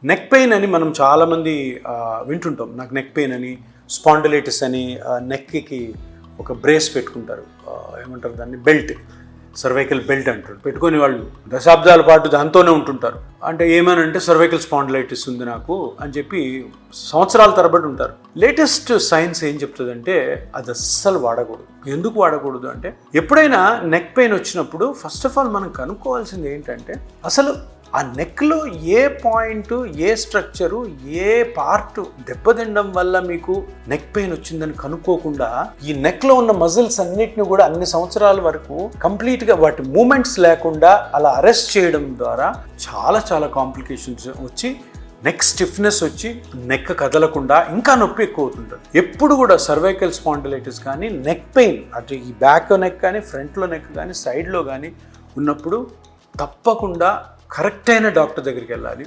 Neck pain అని మనం చాలామంది వింటుంటాం. నాకు నెక్ పెయిన్ అని, స్పాండిలైటిస్ అని, నెక్కి ఒక బ్రేస్ పెట్టుకుంటారు, ఏమంటారు దాన్ని, బెల్ట్, సర్వైకల్ బెల్ట్ అంటారు. పెట్టుకొని వాళ్ళు దశాబ్దాల పాటు దాంతోనే ఉంటుంటారు. అంటే ఏమనంటే సర్వైకల్ స్పాండిలైటిస్ ఉంది నాకు అని చెప్పి సంవత్సరాల తరబడి ఉంటారు. లేటెస్ట్ సైన్స్ ఏం చెప్తుందంటే అది అస్సలు వాడకూడదు. ఎందుకు వాడకూడదు అంటే, ఎప్పుడైనా నెక్ పెయిన్ వచ్చినప్పుడు ఫస్ట్ ఆఫ్ ఆల్ మనం కనుక్కోవాల్సింది ఏంటంటే, అసలు ఆ నెక్లో ఏ పాయింట్, ఏ స్ట్రక్చరు, ఏ పార్ట్ దెబ్బతినడం వల్ల మీకు నెక్ పెయిన్ వచ్చిందని కనుక్కోకుండా ఈ నెక్లో ఉన్న మజిల్స్ అన్నిటిని కూడా అన్ని సంవత్సరాల వరకు కంప్లీట్గా వాటి మూమెంట్స్ లేకుండా అలా అరెస్ట్ చేయడం ద్వారా చాలా చాలా కాంప్లికేషన్స్ వచ్చి నెక్ స్టిఫ్నెస్ వచ్చి నెక్ కదలకుండా ఇంకా నొప్పి ఎక్కువ అవుతుంటుంది. ఎప్పుడు కూడా సర్వైకల్ స్పాండిలైటిస్ కానీ నెక్ పెయిన్, అటు ఈ బ్యాక్ నెక్ కానీ, ఫ్రంట్లో నెక్ కానీ, సైడ్లో కానీ ఉన్నప్పుడు తప్పకుండా కరెక్ట్ అయిన డాక్టర్ దగ్గరికి వెళ్ళాలి.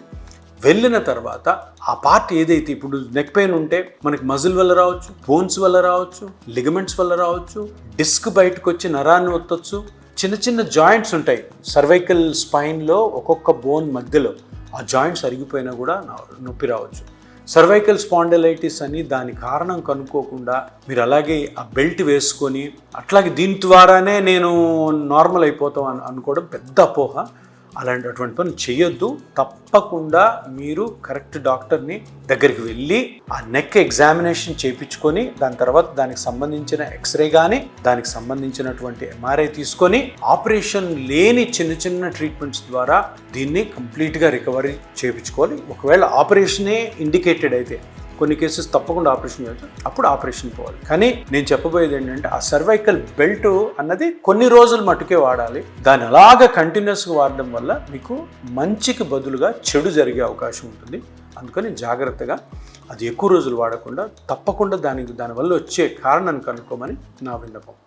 వెళ్ళిన తర్వాత ఆ పార్ట్ ఏదైతే, ఇప్పుడు నెక్ పెయిన్ ఉంటే మనకి మజిల్ వల్ల రావచ్చు, బోన్స్ వల్ల రావచ్చు, లిగమెంట్స్ వల్ల రావచ్చు, డిస్క్ బయటకు వచ్చి నరాన్ని ఒత్తొచ్చు, చిన్న చిన్న జాయింట్స్ ఉంటాయి సర్వైకల్ స్పైన్లో, ఒక్కొక్క బోన్ మధ్యలో ఆ జాయింట్స్ అరిగిపోయినా కూడా నొప్పి రావచ్చు. సర్వైకల్ స్పాండిలైటిస్ అని దాని కారణం కనుక్కోకుండా మీరు అలాగే ఆ బెల్ట్ వేసుకొని అట్లాగే దీని ద్వారానే నేను నార్మల్ అయిపోతాం అనుకోవడం పెద్ద అపోహ. అటువంటి పని చేయొద్దు. తప్పకుండా మీరు కరెక్ట్ డాక్టర్ని దగ్గరికి వెళ్ళి ఆ నెక్ ఎగ్జామినేషన్ చేయించుకొని దాని తర్వాత దానికి సంబంధించిన ఎక్స్రే కానీ, దానికి సంబంధించినటువంటి ఎంఆర్ఐ తీసుకొని ఆపరేషన్ లేని చిన్న చిన్న ట్రీట్మెంట్స్ ద్వారా దీన్ని కంప్లీట్గా రికవరీ చేయించుకోవాలి. ఒకవేళ ఆపరేషనే ఇండికేటెడ్ అయితే, కొన్ని కేసెస్ తప్పకుండా ఆపరేషన్ చేయవచ్చు, అప్పుడు ఆపరేషన్ పోవాలి. కానీ నేను చెప్పబోయేది ఏంటంటే, ఆ సర్వైకల్ బెల్ట్ అన్నది కొన్ని రోజులు మట్టుకే వాడాలి. దాన్ని అలాగా కంటిన్యూస్గా వాడడం వల్ల మీకు మంచికి బదులుగా చెడు జరిగే అవకాశం ఉంటుంది. అందుకని జాగ్రత్తగా అది ఎక్కువ రోజులు వాడకుండా తప్పకుండా దానివల్ల వచ్చే కారణాన్ని కనుక్కోమని నా విన్నపం.